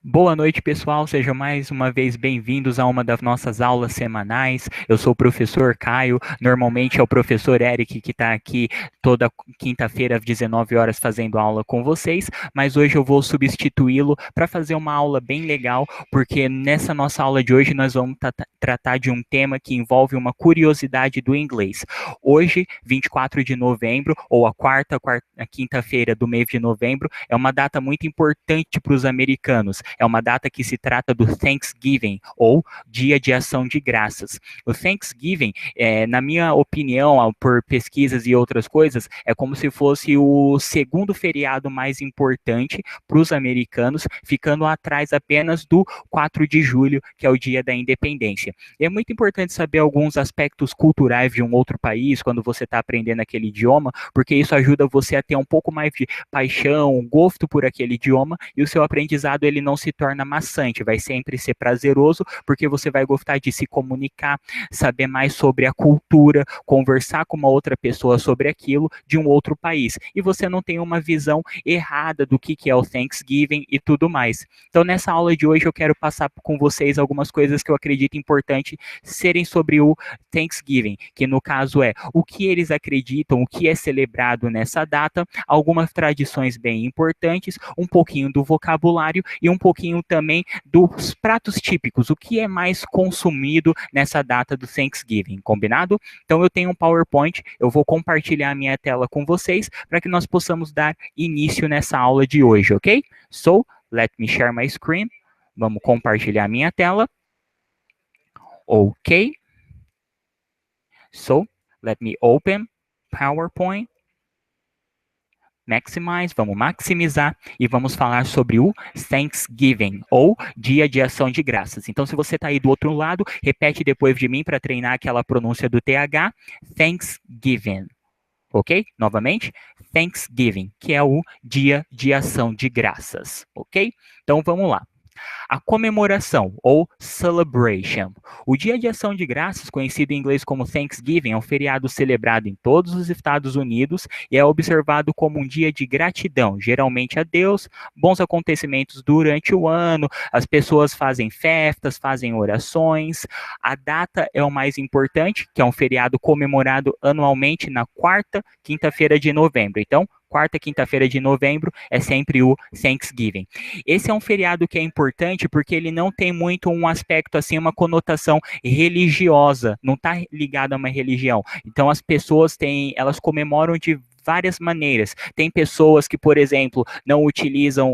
Boa noite, pessoal. Sejam mais uma vez bem-vindos a uma das nossas aulas semanais. Eu sou o professor Caio. Normalmente é o professor Eric que está aqui toda quinta-feira às 19 horas fazendo aula com vocês, mas hoje eu vou substituí-lo para fazer uma aula bem legal, porque nessa nossa aula de hoje nós vamos tratar de um tema que envolve uma curiosidade do inglês. Hoje, 24 de novembro, ou a quinta-feira do mês de novembro, é uma data muito importante para os americanos. É uma data que se trata do Thanksgiving, ou Dia de Ação de Graças. O Thanksgiving, na minha opinião, por pesquisas e outras coisas, é como se fosse o segundo feriado mais importante para os americanos, ficando atrás apenas do 4 de julho, que é o Dia da Independência. E é muito importante saber alguns aspectos culturais de um outro país quando você está aprendendo aquele idioma, porque isso ajuda você a ter um pouco mais de paixão, gosto por aquele idioma, e o seu aprendizado ele não se torna maçante, vai sempre ser prazeroso, porque você vai gostar de se comunicar, saber mais sobre a cultura, conversar com uma outra pessoa sobre aquilo de um outro país. E você não tem uma visão errada do que é o Thanksgiving e tudo mais. Então, nessa aula de hoje, eu quero passar com vocês algumas coisas que eu acredito importante serem sobre o Thanksgiving, que no caso é o que eles acreditam, o que é celebrado nessa data, algumas tradições bem importantes, um pouquinho do vocabulário e um pouquinho também dos pratos típicos, o que é mais consumido nessa data do Thanksgiving, combinado? Então eu tenho um PowerPoint, eu vou compartilhar a minha tela com vocês para que nós possamos dar início nessa aula de hoje, ok? So, let me share my screen. Vamos compartilhar a minha tela. Ok. So, let me open PowerPoint. Maximize, vamos maximizar e vamos falar sobre o Thanksgiving, ou Dia de Ação de Graças. Então, se você está aí do outro lado, repete depois de mim para treinar aquela pronúncia do TH, Thanksgiving. Ok? Novamente, Thanksgiving, que é o Dia de Ação de Graças. Ok? Então, vamos lá. A comemoração, ou celebration. O Dia de Ação de Graças, conhecido em inglês como Thanksgiving, é um feriado celebrado em todos os Estados Unidos e é observado como um dia de gratidão, geralmente a Deus, bons acontecimentos durante o ano, as pessoas fazem festas, fazem orações. A data é o mais importante, que é um feriado comemorado anualmente na quarta quinta-feira de novembro. Então, quarta quinta-feira de novembro é sempre o Thanksgiving. Esse é um feriado que é importante porque ele não tem muito um aspecto assim, uma conotação religiosa, não está ligado a uma religião. Então as pessoas elas comemoram de várias maneiras. Tem pessoas que, por exemplo, não utilizam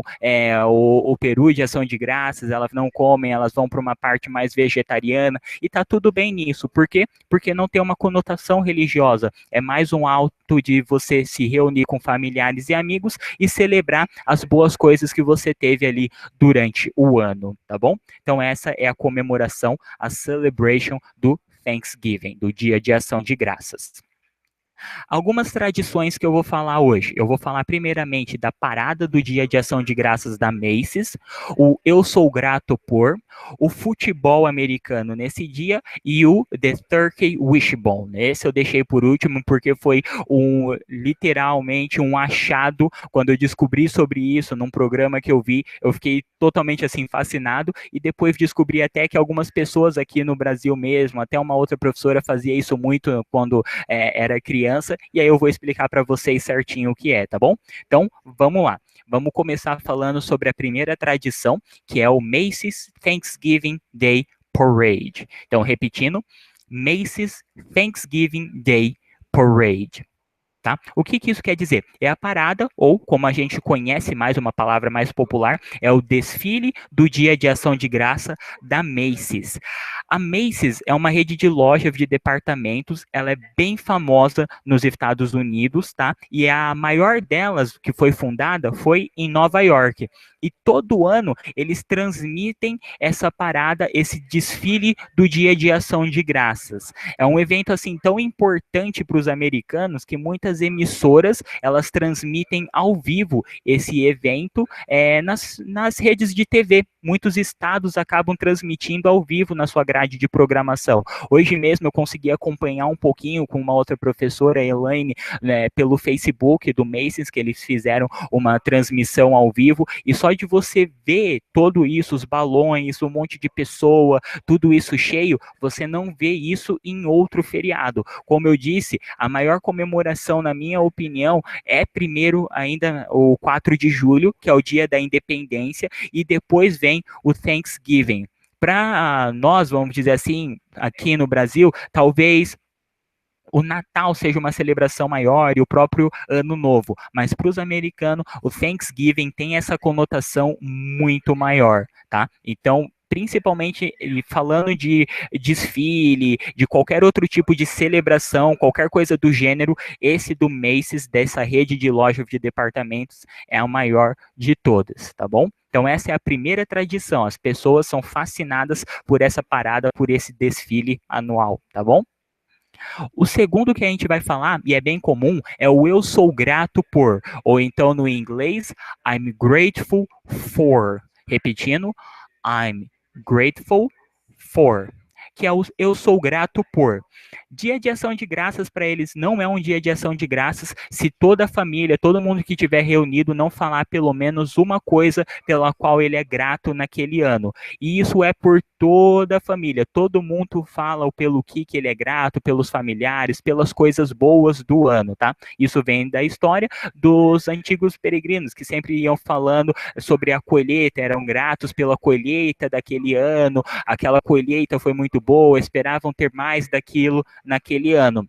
o peru de ação de graças, elas não comem, elas vão para uma parte mais vegetariana, e tá tudo bem nisso. Por quê? Porque não tem uma conotação religiosa. É mais um ato de você se reunir com familiares e amigos e celebrar as boas coisas que você teve ali durante o ano, tá bom? Então essa é a comemoração, a celebration do Thanksgiving, do Dia de Ação de Graças. Algumas tradições que eu vou falar hoje. Eu vou falar primeiramente da parada do Dia de Ação de Graças da Macy's, o Eu Sou Grato Por, o futebol americano nesse dia e o The Turkey Wishbone. Esse eu deixei por último porque foi literalmente um achado. Quando eu descobri sobre isso num programa que eu vi, eu fiquei totalmente assim fascinado e depois descobri até que algumas pessoas aqui no Brasil mesmo, até uma outra professora fazia isso muito quando era criança, e aí eu vou explicar para vocês certinho o que é, tá bom? Então, vamos lá. Vamos começar falando sobre a primeira tradição, que é o Macy's Thanksgiving Day Parade. Então, repetindo, Macy's Thanksgiving Day Parade. Tá? O que isso quer dizer? É a parada, ou como a gente conhece mais, uma palavra mais popular, é o desfile do Dia de Ação de Graça da Macy's. A Macy's é uma rede de lojas de departamentos, ela é bem famosa nos Estados Unidos, tá? E a maior delas, que foi fundada, foi em Nova York. E todo ano eles transmitem essa parada, esse desfile do Dia de Ação de Graças. É um evento assim tão importante para os americanos que muitas muitas emissoras, elas transmitem ao vivo esse evento nas redes de TV. Muitos estados acabam transmitindo ao vivo na sua grade de programação. Hoje mesmo eu consegui acompanhar um pouquinho com uma outra professora, Elaine, né, pelo Facebook do Macy's, que eles fizeram uma transmissão ao vivo, e só de você ver tudo isso, os balões, um monte de pessoa, tudo isso cheio, você não vê isso em outro feriado. Como eu disse, a maior comemoração, na minha opinião, é primeiro ainda o 4 de julho, que é o dia da independência, e depois vem o Thanksgiving. Para nós, vamos dizer assim, aqui no Brasil, talvez o Natal seja uma celebração maior e o próprio Ano Novo, mas para os americanos, o Thanksgiving tem essa conotação muito maior, tá? Então, principalmente falando de desfile, de qualquer outro tipo de celebração, qualquer coisa do gênero, esse do Macy's, dessa rede de lojas de departamentos, é a maior de todas, tá bom? Então essa é a primeira tradição, as pessoas são fascinadas por essa parada, por esse desfile anual, tá bom? O segundo que a gente vai falar, e é bem comum, é o eu sou grato por, ou então no inglês, I'm grateful for. Repetindo, I'm grateful for, que é o eu sou grato por. Dia de ação de graças para eles não é um dia de ação de graças se toda a família, todo mundo que estiver reunido não falar pelo menos uma coisa pela qual ele é grato naquele ano. E isso é por toda a família, todo mundo fala pelo que ele é grato, pelos familiares, pelas coisas boas do ano, tá? Isso vem da história dos antigos peregrinos, que sempre iam falando sobre a colheita, eram gratos pela colheita daquele ano, aquela colheita foi muito boa, esperavam ter mais daquilo naquele ano.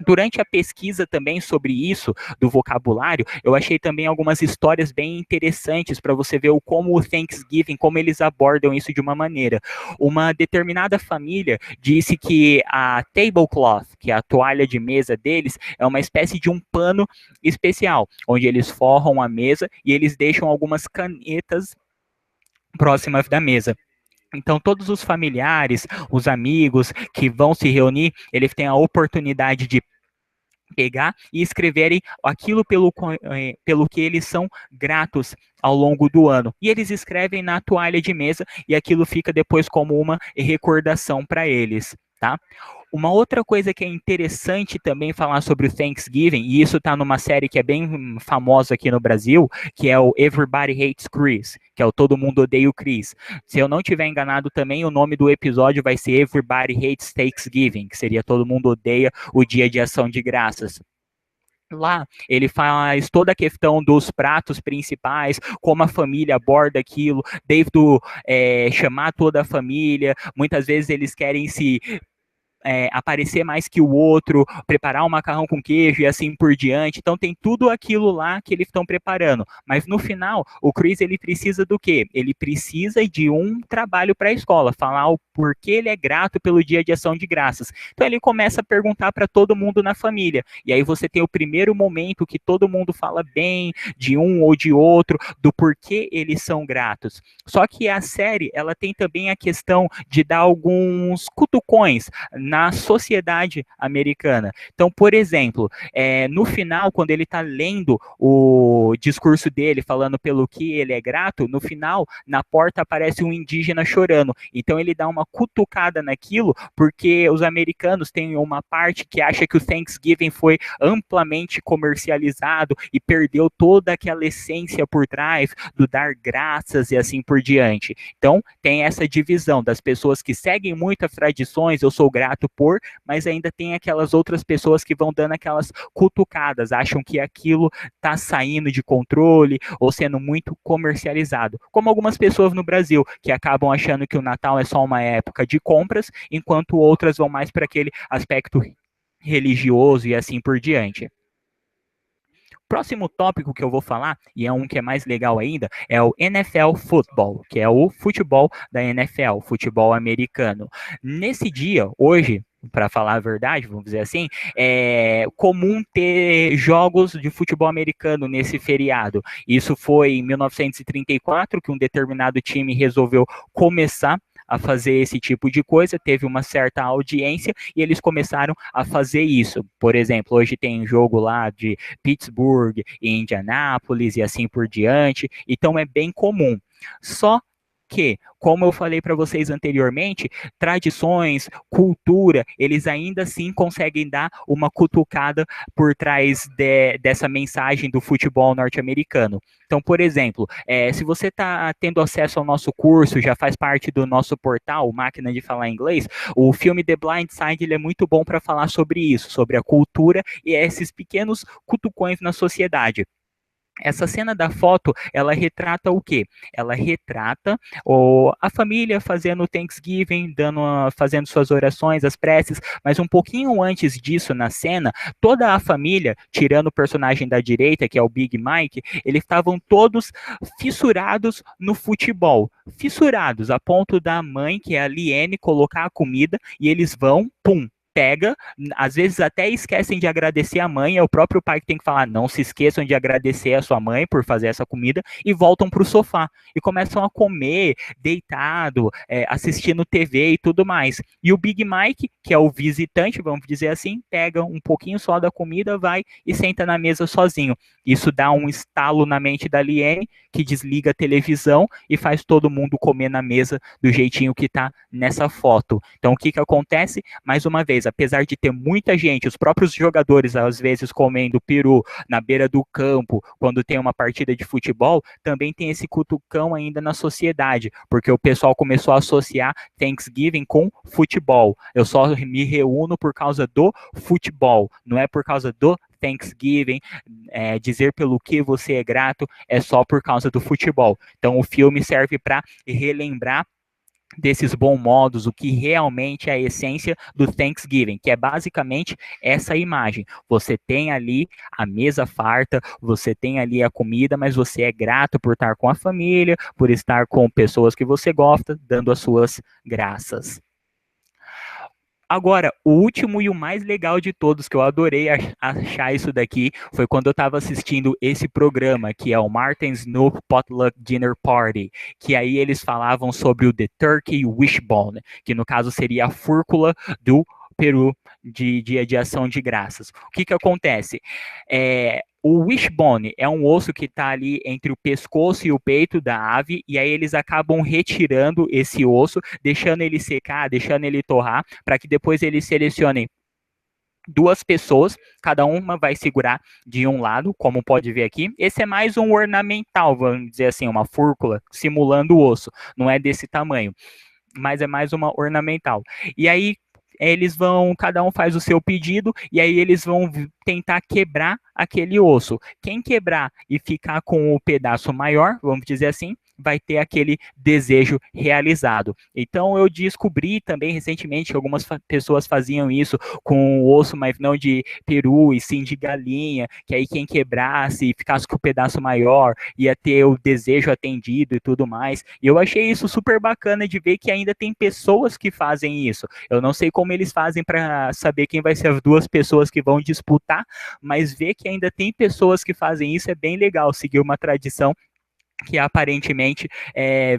Durante a pesquisa também sobre isso, do vocabulário, eu achei também algumas histórias bem interessantes para você ver como o Thanksgiving, como eles abordam isso de uma maneira. Uma determinada família disse que a tablecloth, que é a toalha de mesa deles, é uma espécie de um pano especial, onde eles forram a mesa e eles deixam algumas canetas próximas da mesa. Então, todos os familiares, os amigos que vão se reunir, eles têm a oportunidade de pegar e escreverem aquilo pelo que eles são gratos ao longo do ano. E eles escrevem na toalha de mesa e aquilo fica depois como uma recordação para eles, tá? Uma outra coisa que é interessante também falar sobre o Thanksgiving, e isso está numa série que é bem famosa aqui no Brasil, que é o Everybody Hates Chris, que é o Todo Mundo Odeia o Chris. Se eu não tiver enganado também, o nome do episódio vai ser Everybody Hates Thanksgiving, que seria Todo Mundo Odeia o Dia de Ação de Graças. Lá ele faz toda a questão dos pratos principais, como a família aborda aquilo, desde chamar toda a família. Muitas vezes eles querem se aparecer mais que o outro, preparar um macarrão com queijo e assim por diante. Então tem tudo aquilo lá que eles estão preparando. Mas no final, o Chris ele precisa do quê? Ele precisa de um trabalho para a escola, falar o porquê ele é grato pelo Dia de Ação de Graças. Então ele começa a perguntar para todo mundo na família. E aí você tem o primeiro momento que todo mundo fala bem de um ou de outro, do porquê eles são gratos. Só que a série, ela tem também a questão de dar alguns cutucões na sociedade americana. Então, por exemplo, no final, quando ele está lendo o discurso dele, falando pelo que ele é grato, no final, na porta aparece um indígena chorando. Então, ele dá uma cutucada naquilo, porque os americanos têm uma parte que acha que o Thanksgiving foi amplamente comercializado e perdeu toda aquela essência por trás do dar graças e assim por diante. Então, tem essa divisão das pessoas que seguem muitas tradições, eu sou grato por, mas ainda tem aquelas outras pessoas que vão dando aquelas cutucadas, acham que aquilo está saindo de controle ou sendo muito comercializado. Como algumas pessoas no Brasil, que acabam achando que o Natal é só uma época de compras, enquanto outras vão mais para aquele aspecto religioso e assim por diante. Próximo tópico que eu vou falar, e é um que é mais legal ainda, é o NFL Football, que é o futebol da NFL, futebol americano. Nesse dia, hoje, para falar a verdade, vamos dizer assim, é comum ter jogos de futebol americano nesse feriado. Isso foi em 1934 que um determinado time resolveu começar a fazer esse tipo de coisa, teve uma certa audiência e eles começaram a fazer isso. Por exemplo, hoje tem um jogo lá de Pittsburgh e Indianápolis e assim por diante, então é bem comum. Só que, como eu falei para vocês anteriormente, tradições, cultura, eles ainda assim conseguem dar uma cutucada por trás dessa mensagem do futebol norte-americano. Então, por exemplo, se você está tendo acesso ao nosso curso, já faz parte do nosso portal, Máquina de Falar Inglês, o filme The Blind Side ele é muito bom para falar sobre isso, sobre a cultura e esses pequenos cutucões na sociedade. Essa cena da foto, ela retrata o quê? Ela retrata a família fazendo Thanksgiving, fazendo suas orações, as preces, mas um pouquinho antes disso, na cena, toda a família, tirando o personagem da direita, que é o Big Mike, eles estavam todos fissurados no futebol. Fissurados, a ponto da mãe, que é a Liane, colocar a comida e eles vão, pum, pega, às vezes até esquecem de agradecer a mãe, é o próprio pai que tem que falar, não se esqueçam de agradecer a sua mãe por fazer essa comida, e voltam para o sofá, e começam a comer, deitado, assistindo TV e tudo mais. E o Big Mike, que é o visitante, vamos dizer assim, pega um pouquinho só da comida, vai e senta na mesa sozinho. Isso dá um estalo na mente da Liane, que desliga a televisão e faz todo mundo comer na mesa do jeitinho que está nessa foto. Então, o que acontece? Mais uma vez, apesar de ter muita gente, os próprios jogadores às vezes comendo peru na beira do campo, quando tem uma partida de futebol, também tem esse cutucão ainda na sociedade, porque o pessoal começou a associar Thanksgiving com futebol. Eu só me reúno por causa do futebol, não é por causa do Thanksgiving, dizer pelo que você é grato é só por causa do futebol. Então o filme serve para relembrar desses bons modos, o que realmente é a essência do Thanksgiving, que é basicamente essa imagem. Você tem ali a mesa farta, você tem ali a comida, mas você é grato por estar com a família, por estar com pessoas que você gosta, dando as suas graças. Agora, o último e o mais legal de todos, que eu adorei achar isso daqui, foi quando eu estava assistindo esse programa, que é o Martin Snoop Potluck Dinner Party, que aí eles falavam sobre o The Turkey Wishbone, que no caso seria a fúrcula do Peru de Dia de Ação de Graças. O que acontece? O wishbone é um osso que está ali entre o pescoço e o peito da ave, e aí eles acabam retirando esse osso, deixando ele secar, deixando ele torrar, para que depois eles selecionem duas pessoas, cada uma vai segurar de um lado, como pode ver aqui. Esse é mais um ornamental, vamos dizer assim, uma fúrcula simulando o osso, não é desse tamanho, mas é mais uma ornamental. E aí cada um faz o seu pedido, e aí eles vão tentar quebrar aquele osso. Quem quebrar e ficar com o pedaço maior, vamos dizer assim, vai ter aquele desejo realizado. Então eu descobri também recentemente que algumas pessoas faziam isso com o osso, mas não de peru, e sim de galinha, que aí quem quebrasse e ficasse com o pedaço maior ia ter o desejo atendido e tudo mais. E eu achei isso super bacana de ver que ainda tem pessoas que fazem isso. Eu não sei como eles fazem para saber quem vai ser as duas pessoas que vão disputar, mas ver que ainda tem pessoas que fazem isso é bem legal, seguir uma tradição que aparentemente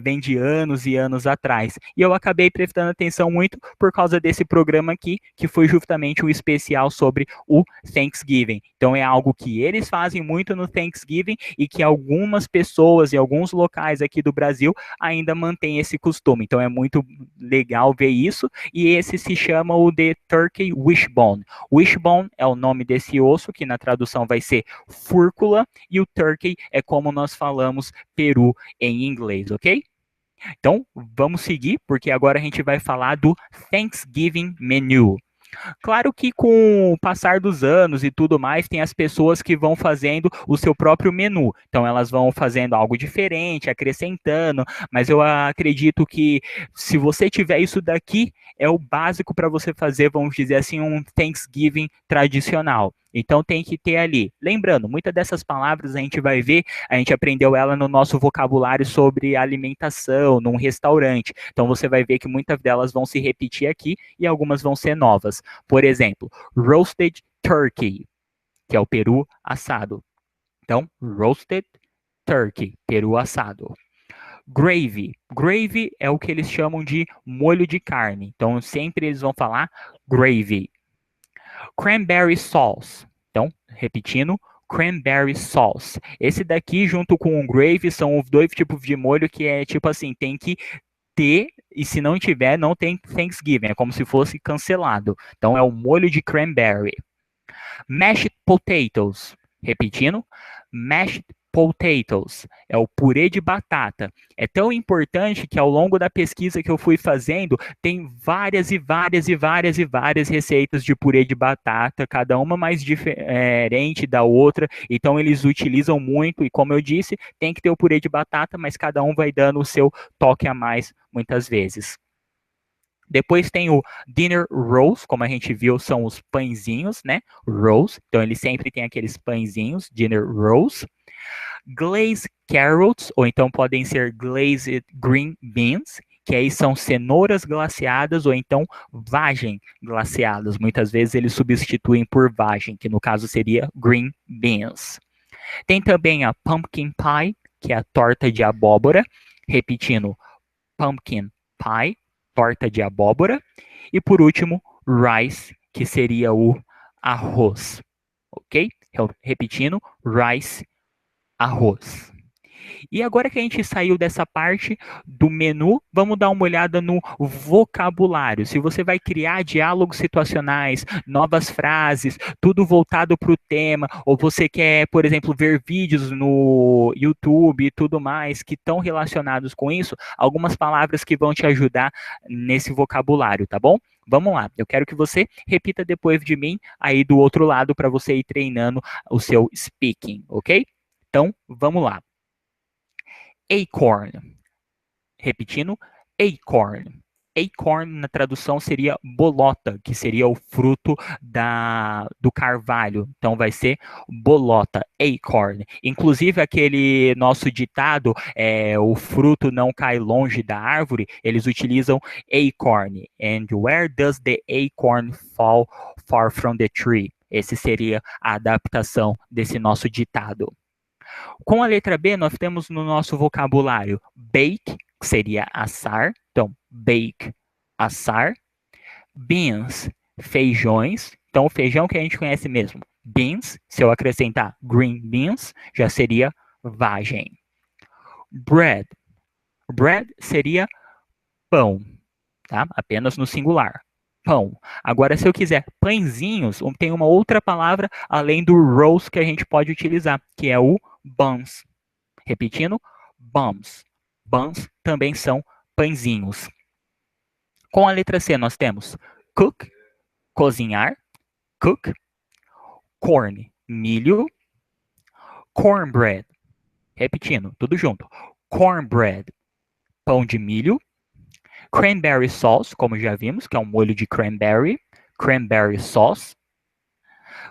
vem de anos e anos atrás. E eu acabei prestando atenção muito por causa desse programa aqui, que foi justamente um especial sobre o Thanksgiving. Então é algo que eles fazem muito no Thanksgiving e que algumas pessoas e alguns locais aqui do Brasil ainda mantêm esse costume. Então é muito legal ver isso. E esse se chama o The Turkey Wishbone. Wishbone é o nome desse osso, que na tradução vai ser fúrcula, e o turkey é como nós falamos peru em inglês, ok? Então, vamos seguir, porque agora a gente vai falar do Thanksgiving Menu. Claro que com o passar dos anos e tudo mais, tem as pessoas que vão fazendo o seu próprio menu. Então, elas vão fazendo algo diferente, acrescentando, mas eu acredito que se você tiver isso daqui, é o básico para você fazer, vamos dizer assim, um Thanksgiving tradicional. Então tem que ter ali. Lembrando, muitas dessas palavras a gente vai ver, a gente aprendeu ela no nosso vocabulário sobre alimentação, num restaurante. Então você vai ver que muitas delas vão se repetir aqui e algumas vão ser novas. Por exemplo, roasted turkey, que é o peru assado. Então, roasted turkey, peru assado. Gravy. Gravy é o que eles chamam de molho de carne. Então, sempre eles vão falar gravy. Cranberry sauce. Então, repetindo, cranberry sauce. Esse daqui, junto com o gravy, são os dois tipos de molho que é tipo assim, tem que ter, e se não tiver, não tem Thanksgiving. É como se fosse cancelado. Então, é o molho de cranberry. Mashed potatoes. Repetindo, mashed potatoes. É o purê de batata. É tão importante que ao longo da pesquisa que eu fui fazendo, tem várias e várias e várias e várias receitas de purê de batata, cada uma mais diferente da outra. Então eles utilizam muito e como eu disse, tem que ter o purê de batata, mas cada um vai dando o seu toque a mais muitas vezes. Depois tem o dinner rolls, como a gente viu, são os pãezinhos, né? Rolls. Então ele sempre tem aqueles pãezinhos, dinner rolls. Glazed carrots, ou então podem ser glazed green beans, que aí são cenouras glaciadas ou então vagem glaciadas. Muitas vezes eles substituem por vagem, que no caso seria green beans. Tem também a pumpkin pie, que é a torta de abóbora. Repetindo, pumpkin pie, torta de abóbora. E por último, rice, que seria o arroz. Ok? Repetindo, rice, arroz. E agora que a gente saiu dessa parte do menu, vamos dar uma olhada no vocabulário. Se você vai criar diálogos situacionais, novas frases, tudo voltado para o tema, ou você quer, por exemplo, ver vídeos no YouTube e tudo mais que estão relacionados com isso, algumas palavras que vão te ajudar nesse vocabulário, tá bom? Vamos lá, eu quero que você repita depois de mim aí do outro lado para você ir treinando o seu speaking, ok? Então, vamos lá. Acorn. Repetindo, acorn. Acorn na tradução seria bolota, que seria o fruto do carvalho. Então vai ser bolota, acorn. Inclusive aquele nosso ditado, o fruto não cai longe da árvore, eles utilizam acorn. And where does the acorn fall far from the tree? Esse seria a adaptação desse nosso ditado. Com a letra B, nós temos no nosso vocabulário bake, que seria assar. Então, bake, assar. Beans, feijões. Então, o feijão que a gente conhece mesmo. Beans, se eu acrescentar green beans, já seria vagem. Bread. Bread seria pão, tá? Apenas no singular. Pão. Agora, se eu quiser pãezinhos, tem uma outra palavra além do rolls que a gente pode utilizar, que é o buns. Repetindo, buns. Buns também são pãezinhos. Com a letra C, nós temos cook, cozinhar, cook, corn, milho, cornbread. Repetindo, tudo junto. Cornbread, pão de milho, cranberry sauce, como já vimos, que é um molho de cranberry, cranberry sauce.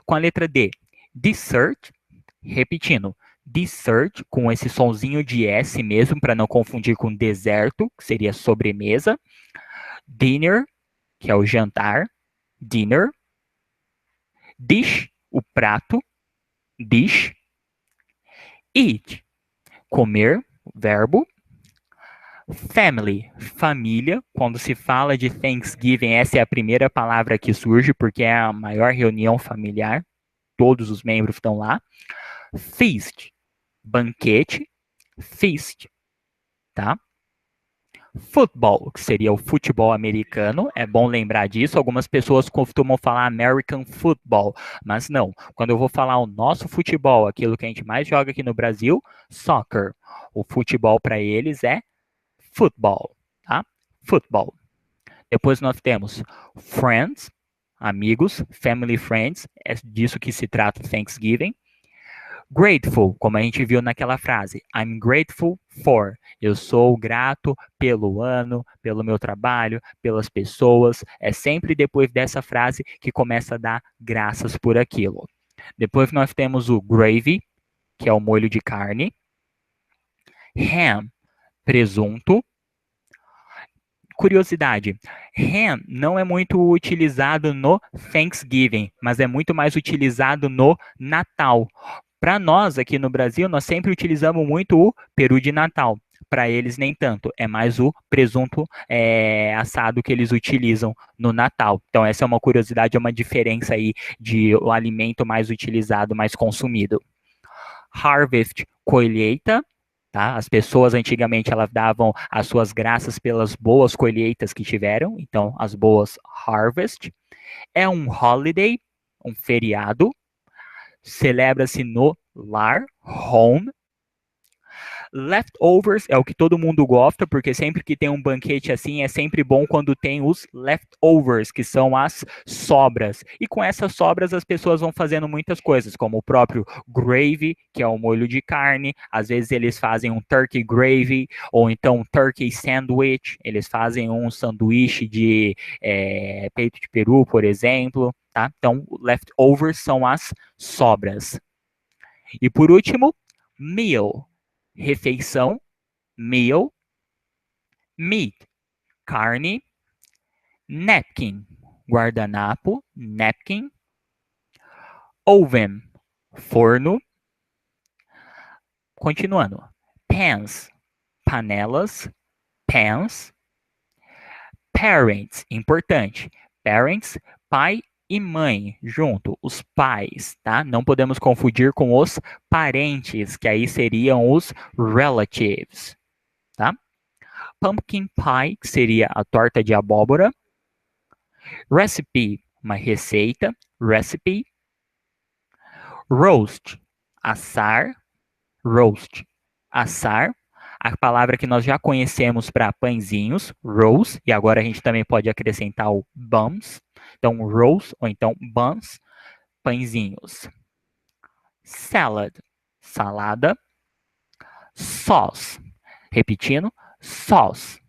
Com a letra D, dessert, repetindo, dessert, com esse sonzinho de S mesmo, para não confundir com deserto, que seria sobremesa. Dinner, que é o jantar, dinner. Dish, o prato, dish. Eat, comer, verbo. Family, família. Quando se fala de Thanksgiving, essa é a primeira palavra que surge, porque é a maior reunião familiar. Todos os membros estão lá. Feast, banquete, feast, tá? Football, que seria o futebol americano, é bom lembrar disso. Algumas pessoas costumam falar American football, mas não. Quando eu vou falar o nosso futebol, aquilo que a gente mais joga aqui no Brasil, soccer. O futebol para eles é football, tá? Football. Depois nós temos friends, amigos, family friends, é disso que se trata Thanksgiving. Grateful, como a gente viu naquela frase, I'm grateful for. Eu sou grato pelo ano, pelo meu trabalho, pelas pessoas. É sempre depois dessa frase que começa a dar graças por aquilo. Depois nós temos o gravy, que é o molho de carne. Ham, presunto. Curiosidade, ham não é muito utilizado no Thanksgiving, mas é muito mais utilizado no Natal. Para nós aqui no Brasil, nós sempre utilizamos muito o peru de Natal. para eles nem tanto, é mais o presunto assado que eles utilizam no Natal. Então essa é uma curiosidade, é uma diferença aí de o alimento mais utilizado, mais consumido. Harvest, colheita, tá? As pessoas antigamente elas davam as suas graças pelas boas colheitas que tiveram, então as boas harvest. É um holiday, um feriado, celebra-se no lar, home. Leftovers é o que todo mundo gosta, porque sempre que tem um banquete assim, é sempre bom quando tem os leftovers, que são as sobras. E com essas sobras, as pessoas vão fazendo muitas coisas, como o próprio gravy, que é o molho de carne. Às vezes eles fazem um turkey gravy, ou então um turkey sandwich. Eles fazem um sanduíche de peito de peru, por exemplo. Tá? Então, leftovers são as sobras. E por último, meal, refeição, meal, meat, carne, napkin, guardanapo, napkin, oven, forno, continuando, pans, panelas, pans, parents, importante, parents, pai e mãe, junto, os pais, tá? Não podemos confundir com os parentes, que aí seriam os relatives, tá? Pumpkin pie, que seria a torta de abóbora. Recipe, uma receita, recipe. Roast, assar, roast, assar. A palavra que nós já conhecemos para pãezinhos, roast, e agora a gente também pode acrescentar o buns. Então, roast ou então buns, pãezinhos. Salad, salada. Sauce, repetindo, sauce,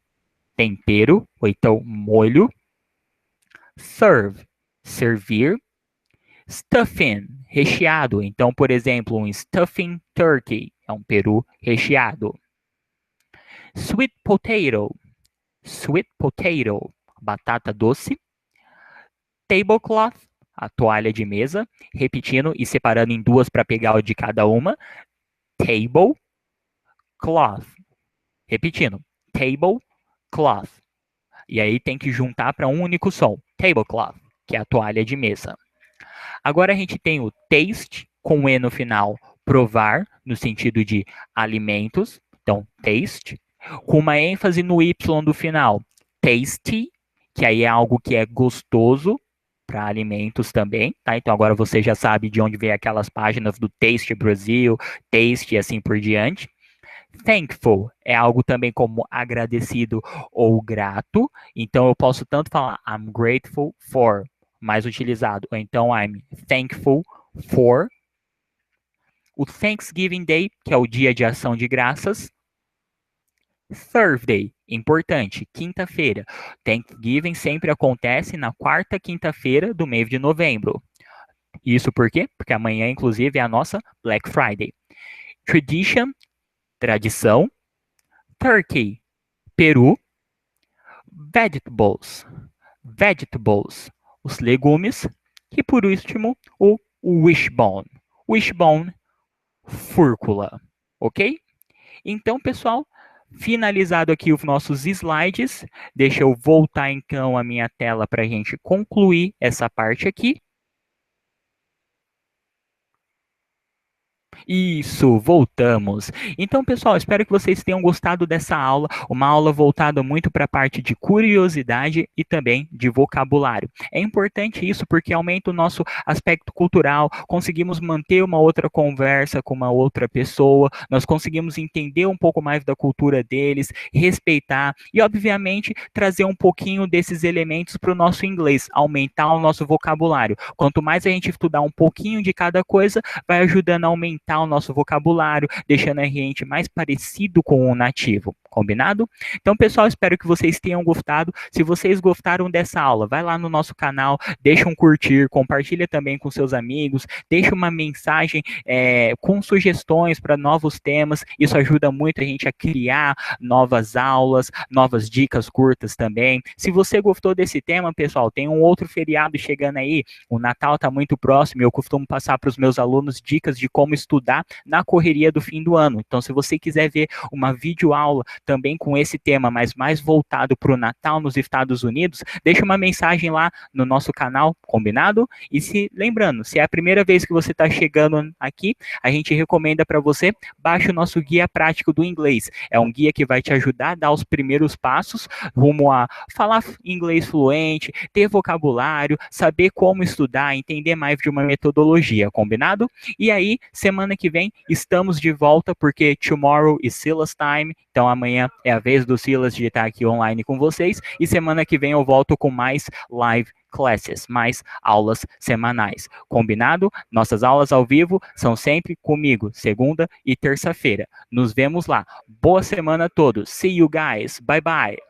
tempero ou então molho. Serve, servir. Stuffing, recheado. Então, por exemplo, um stuffing turkey é um peru recheado. Sweet potato, batata doce. Tablecloth, a toalha de mesa. Repetindo e separando em duas para pegar o de cada uma. Table, cloth. Repetindo, table, cloth. E aí tem que juntar para um único som. Tablecloth, que é a toalha de mesa. Agora a gente tem o taste, com E no final, provar, no sentido de alimentos. Então, taste. Com uma ênfase no Y do final. Tasty, que aí é algo que é gostoso para alimentos também, tá? Então agora você já sabe de onde vem aquelas páginas do Taste Brasil, Taste e assim por diante. Thankful é algo também como agradecido ou grato. Então eu posso tanto falar I'm grateful for, mais utilizado, ou então I'm thankful for. O Thanksgiving Day, que é o dia de ação de graças. Thursday, importante, quinta-feira. Thanksgiving sempre acontece na quarta quinta-feira do mês de novembro. Isso por quê? Porque amanhã, inclusive, é a nossa Black Friday. Tradition, tradição. Turkey, peru. Vegetables, os legumes. E por último, o wishbone. Wishbone, fúrcula, ok? Então, pessoal, finalizado aqui os nossos slides, deixa eu voltar então a minha tela para a gente concluir essa parte aqui. Isso, voltamos. Então, pessoal, espero que vocês tenham gostado dessa aula, uma aula voltada muito para a parte de curiosidade e também de vocabulário. É importante isso porque aumenta o nosso aspecto cultural, conseguimos manter uma outra conversa com uma outra pessoa, nós conseguimos entender um pouco mais da cultura deles, respeitar e, obviamente, trazer um pouquinho desses elementos para o nosso inglês, aumentar o nosso vocabulário. Quanto mais a gente estudar um pouquinho de cada coisa, vai ajudando a aumentar o nosso vocabulário, deixando a gente mais parecido com o nativo. Combinado? Então, pessoal, espero que vocês tenham gostado. Se vocês gostaram dessa aula, vai lá no nosso canal, deixa um curtir, compartilha também com seus amigos, deixa uma mensagem com sugestões para novos temas. Isso ajuda muito a gente a criar novas aulas, novas dicas curtas também. Se você gostou desse tema, pessoal, tem um outro feriado chegando aí. O Natal está muito próximo e eu costumo passar para os meus alunos dicas de como estudar na correria do fim do ano. Então, se você quiser ver uma videoaula também com esse tema, mas mais voltado para o Natal nos Estados Unidos, deixa uma mensagem lá no nosso canal, combinado? E lembrando, se é a primeira vez que você está chegando aqui, a gente recomenda para você, baixe o nosso guia prático do inglês. É um guia que vai te ajudar a dar os primeiros passos rumo a falar inglês fluente, ter vocabulário, saber como estudar, entender mais de uma metodologia, combinado? E aí, semana que vem, estamos de volta, porque tomorrow is Silas time, então amanhã é a vez do Silas de estar aqui online com vocês, e semana que vem eu volto com mais live classes, mais aulas semanais. Combinado? Nossas aulas ao vivo são sempre comigo, segunda e terça-feira. Nos vemos lá. Boa semana a todos. See you guys. Bye bye.